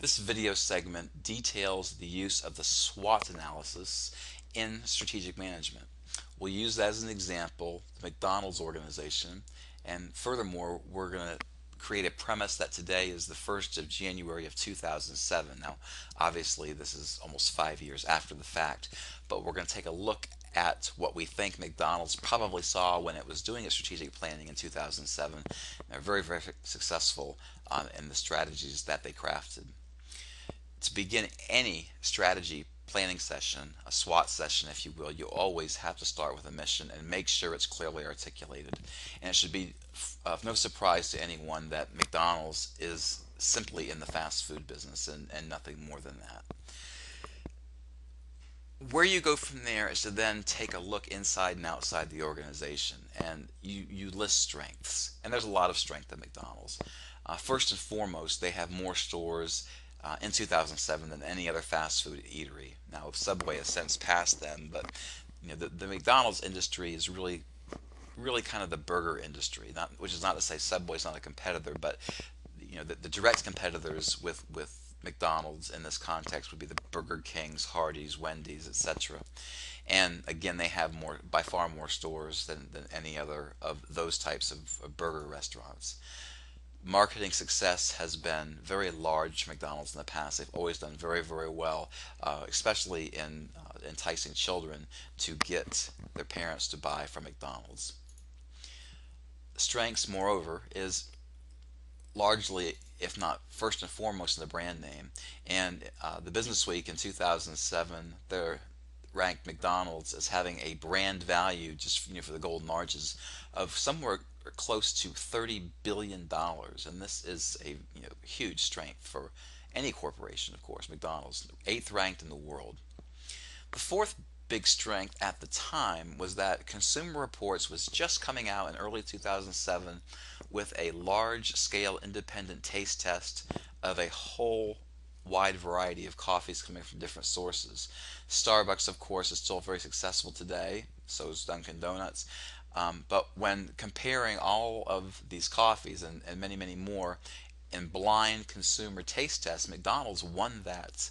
This video segment details the use of the SWOT analysis in strategic management. We'll use that as an example, the McDonald's organization, and furthermore, we're going to create a premise that today is the 1st of January of 2007. Now, obviously, this is almost 5 years after the fact, but we're going to take a look at what we think McDonald's probably saw when it was doing its strategic planning in 2007. They're very, very successful in the strategies that they crafted. To begin any strategy planning session, a SWOT session if you will, you always have to start with a mission and make sure it's clearly articulated. And it should be of no surprise to anyone that McDonald's is simply in the fast food business and nothing more than that. Where you go from there is to then take a look inside and outside the organization, and you list strengths. And there's a lot of strength at McDonald's. First and foremost, they have more stores in 2007 than any other fast food eatery. Now, Subway has since passed them, but the McDonald's industry is really kind of the burger industry. Not, which is not to say Subway's not a competitor, but the direct competitors with McDonald's in this context would be the Burger Kings, Hardee's, Wendy's, etc. And again, they have by far more stores than any other of those types of burger restaurants. Marketing success has been very large for McDonald's in the past. They've always done very, very well, especially in enticing children to get their parents to buy from McDonald's. Strengths, moreover, is largely, if not first and foremost, in the brand name. And the Business Week in 2007, they ranked McDonald's as having a brand value, just for the golden arches, of somewhere close to $30 billion. And this is a huge strength for any corporation, of course. McDonald's, 8th ranked in the world. The fourth big strength at the time was that Consumer Reports was just coming out in early 2007 with a large scale independent taste test of a whole wide variety of coffees coming from different sources. Starbucks, of course, is still very successful today, so is Dunkin' Donuts. But when comparing all of these coffees and many, many more in blind consumer taste tests, McDonald's won that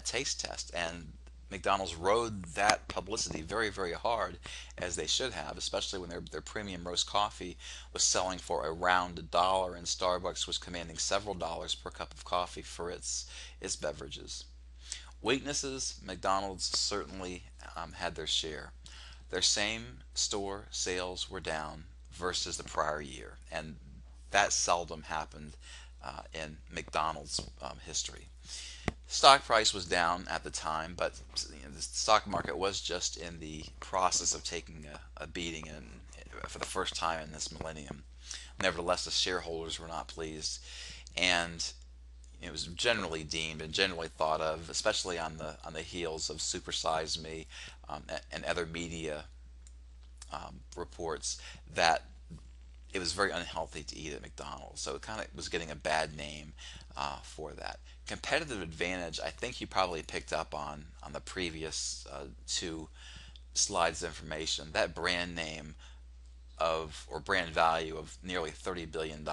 taste test, and McDonald's rode that publicity very, very hard, as they should have, especially when their premium roast coffee was selling for around $1, and Starbucks was commanding several dollars per cup of coffee for its beverages. Weaknesses, McDonald's certainly had their share. Their same store sales were down versus the prior year, and that seldom happened in McDonald's history. Stock price was down at the time, but the stock market was just in the process of taking a beating for the first time in this millennium. Nevertheless, the shareholders were not pleased, and it was generally deemed and generally thought of, especially on the heels of Super Size Me and other media reports, that it was very unhealthy to eat at McDonald's. So it kind of was getting a bad name for that. Competitive advantage, I think you probably picked up on the previous two slides of information. That brand name or brand value of nearly $30 billion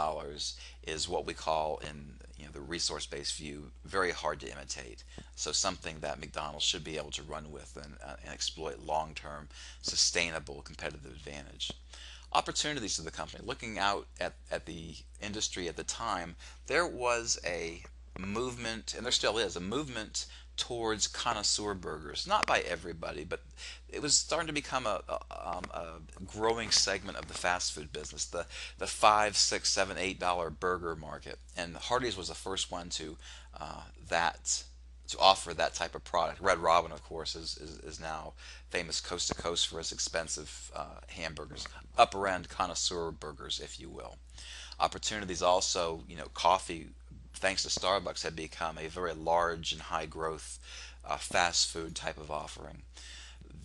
is what we call in the resource-based view very hard to imitate. So something that McDonald's should be able to run with and exploit long-term sustainable competitive advantage. Opportunities to the company. Looking out at the industry at the time, there was a movement, and there still is, a movement towards connoisseur burgers. Not by everybody, but it was starting to become a growing segment of the fast food business, the $5, $6, $7, $8 burger market. And Hardee's was the first one to offer that type of product. Red Robin, of course, is now famous coast to coast for its expensive hamburgers, upper end connoisseur burgers, if you will. Opportunities also, coffee, thanks to Starbucks, had become a very large and high growth fast food type of offering.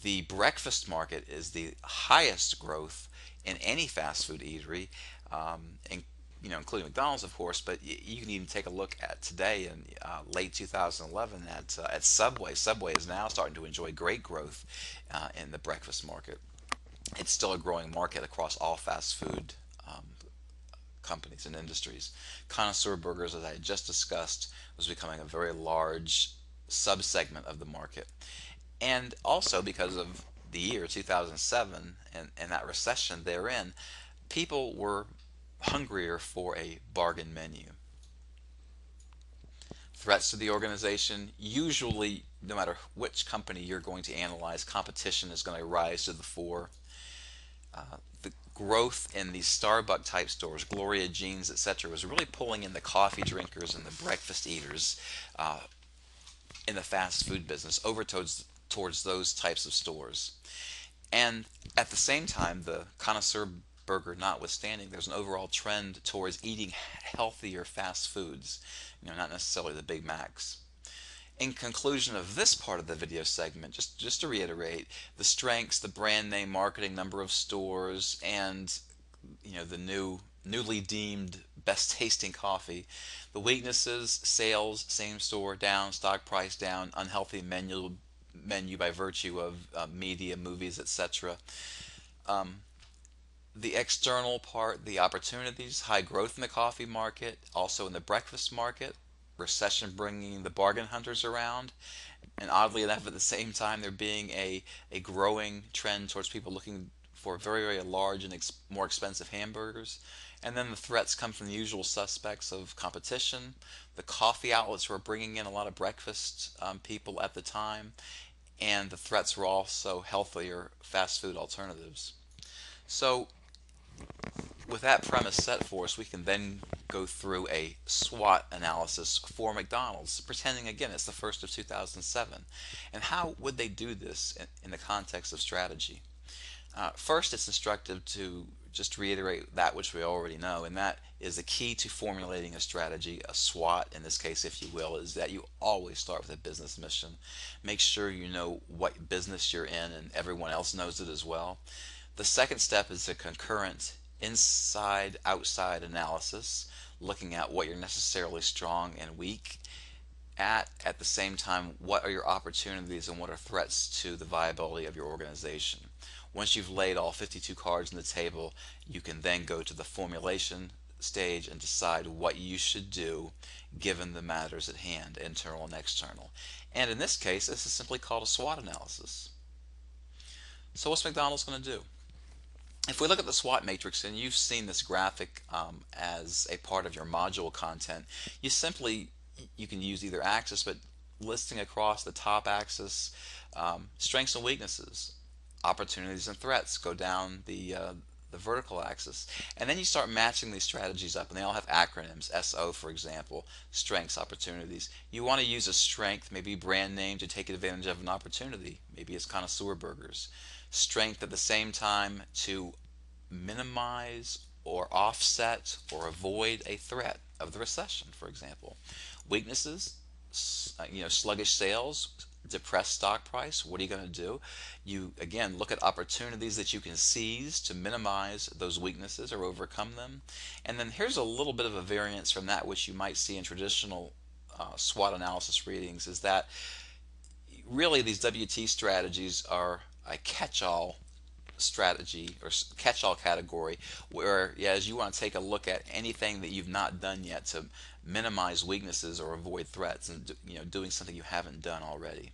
The breakfast market is the highest growth in any fast food eatery, including McDonald's, of course, but you can even take a look at today in late 2011 at Subway. Subway is now starting to enjoy great growth in the breakfast market. It's still a growing market across all fast food companies and industries. Connoisseur burgers, as I just discussed, was becoming a very large subsegment of the market. And also because of the year 2007 and that recession therein, people were hungrier for a bargain menu. Threats to the organization, usually no matter which company you're going to analyze, competition is going to rise to the fore. The growth in these Starbucks type stores, Gloria Jeans, etc., was really pulling in the coffee drinkers and the breakfast eaters uh, in the fast food business over towards those types of stores. And at the same time, the connoisseur burger notwithstanding, there's an overall trend towards eating healthier fast foods, not necessarily the Big Macs. In conclusion of this part of the video segment, just to reiterate, the strengths, the brand name, marketing, number of stores, and the newly deemed best tasting coffee. The weaknesses: sales, same store down, stock price down, unhealthy menu by virtue of media, movies, etc. The external part, the opportunities: high growth in the coffee market, also in the breakfast market, recession bringing the bargain hunters around, and oddly enough, at the same time, there being a growing trend towards people looking for very, very large and more expensive hamburgers. And then the threats come from the usual suspects of competition. The coffee outlets were bringing in a lot of breakfast people at the time, and the threats were also healthier fast food alternatives. So, with that premise set for us, we can then go through a SWOT analysis for McDonald's, pretending again it's the first of 2007. And how would they do this in the context of strategy? First, it's instructive to just reiterate that which we already know, and that is the key to formulating a strategy, a SWOT in this case, if you will, is that you always start with a business mission. Make sure you know what business you're in and everyone else knows it as well. The second step is a concurrent inside outside analysis, looking at what you're necessarily strong and weak at the same time, what are your opportunities and what are threats to the viability of your organization. Once you've laid all 52 cards on the table, you can then go to the formulation stage and decide what you should do given the matters at hand, internal and external. And in this case, this is simply called a SWOT analysis. So what's McDonald's going to do? If we look at the SWOT matrix, and you've seen this graphic as a part of your module content, you can use either axis, but listing across the top axis, strengths and weaknesses, opportunities and threats go down the vertical axis, and then you start matching these strategies up, and they all have acronyms. SO, for example, strengths, opportunities. You want to use a strength, maybe brand name, to take advantage of an opportunity. Maybe it's connoisseur burgers. Strength at the same time to minimize or offset or avoid a threat of the recession, for example. Weaknesses, sluggish sales, depressed stock price. What are you going to do? You again look at opportunities that you can seize to minimize those weaknesses or overcome them. And then here's a little bit of a variance from that which you might see in traditional SWOT analysis readings, is that really these WT strategies are a catch-all strategy or catch-all category, where as you want to take a look at anything that you've not done yet to minimize weaknesses or avoid threats, and doing something you haven't done already.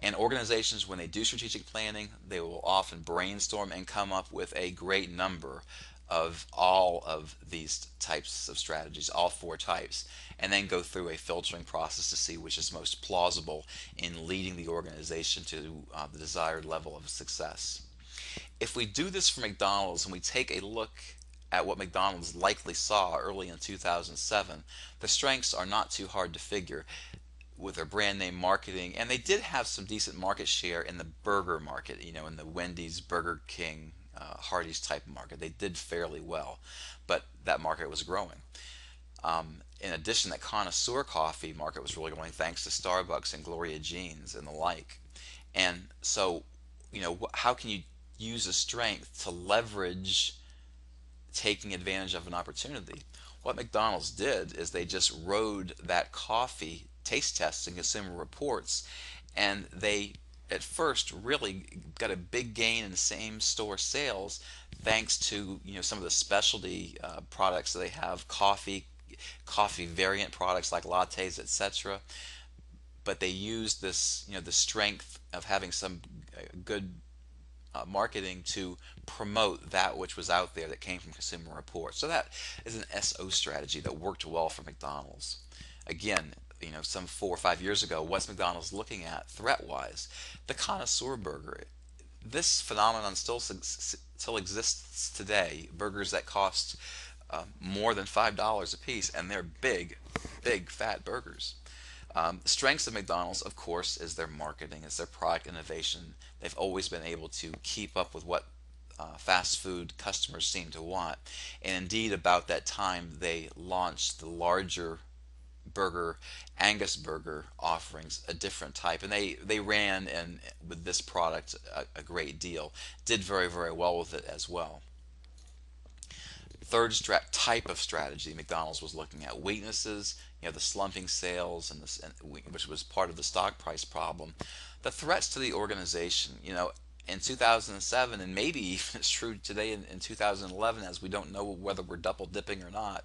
And organizations, when they do strategic planning, they will often brainstorm and come up with a great number of all of these types of strategies, all four types, and then go through a filtering process to see which is most plausible in leading the organization to the desired level of success. If we do this for McDonald's and we take a look at what McDonald's likely saw early in 2007, the strengths are not too hard to figure with their brand name marketing, and they did have some decent market share in the burger market, in the Wendy's, Burger King, Hardee's type market. They did fairly well, but that market was growing. In addition, that connoisseur coffee market was really growing thanks to Starbucks and Gloria Jeans and the like. And so, how can you use a strength to leverage taking advantage of an opportunity? What McDonald's did is they just rode that coffee taste tests and consumer reports, and they at first really got a big gain in same store sales thanks to some of the specialty products that they have, coffee variant products like lattes, etc. But they used this, the strength of having some good marketing to promote that which was out there that came from Consumer Reports. So that is an SO strategy that worked well for McDonald's. Again, some 4 or 5 years ago, what's McDonald's looking at threat-wise? The connoisseur burger. This phenomenon still exists today. Burgers that cost more than $5 a piece, and they're big, big fat burgers. Strengths of McDonald's, of course, is their marketing, is their product innovation. They've always been able to keep up with what fast food customers seem to want. And indeed, about that time, they launched the larger burger, Angus burger offerings, a different type, and they ran and with this product a great deal. Did very very well with it as well. Third type of strategy McDonald's was looking at: weaknesses, the slumping sales and this, which was part of the stock price problem. The threats to the organization, in 2007, and maybe even it's true today in 2011, as we don't know whether we're double dipping or not,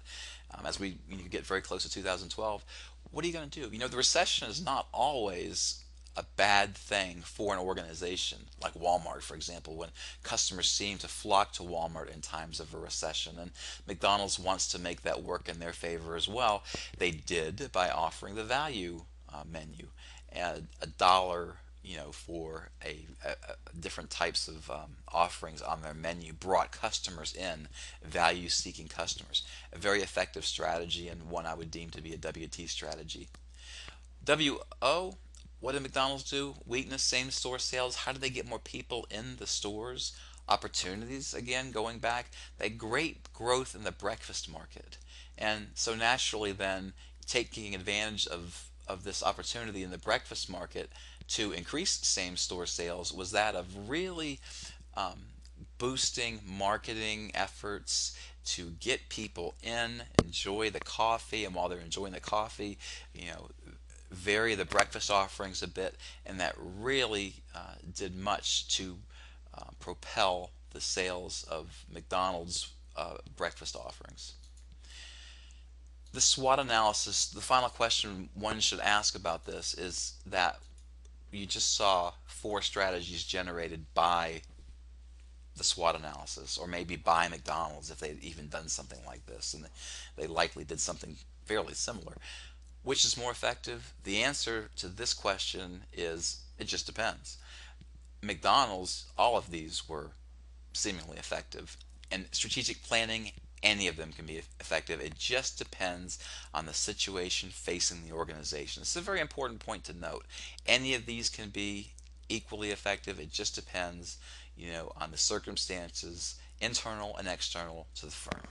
as we get very close to 2012. What are you going to do? The recession is not always a bad thing for an organization like Walmart, for example, when customers seem to flock to Walmart in times of a recession. And McDonald's wants to make that work in their favor as well. They did by offering the value menu at $1, for different types of offerings on their menu, brought customers in, value-seeking customers. A very effective strategy, and one I would deem to be a WT strategy. WO, what did McDonald's do? Weakness, same store sales. How did they get more people in the stores? Opportunities, again, going back. They had great growth in the breakfast market. And so naturally, then, taking advantage of this opportunity in the breakfast market to increase same store sales was that of really um, boosting marketing efforts to get people in, enjoy the coffee, and while they're enjoying the coffee, vary the breakfast offerings a bit, and that really did much to propel the sales of McDonald's breakfast offerings. The SWOT analysis, the final question one should ask about this is that you just saw four strategies generated by the SWOT analysis, or maybe by McDonald's if they'd even done something like this, and they likely did something fairly similar. Which is more effective? The answer to this question is it just depends. McDonald's, all of these were seemingly effective. And strategic planning, any of them can be effective. It just depends on the situation facing the organization. This is a very important point to note. Any of these can be equally effective. It just depends, on the circumstances, internal and external to the firm.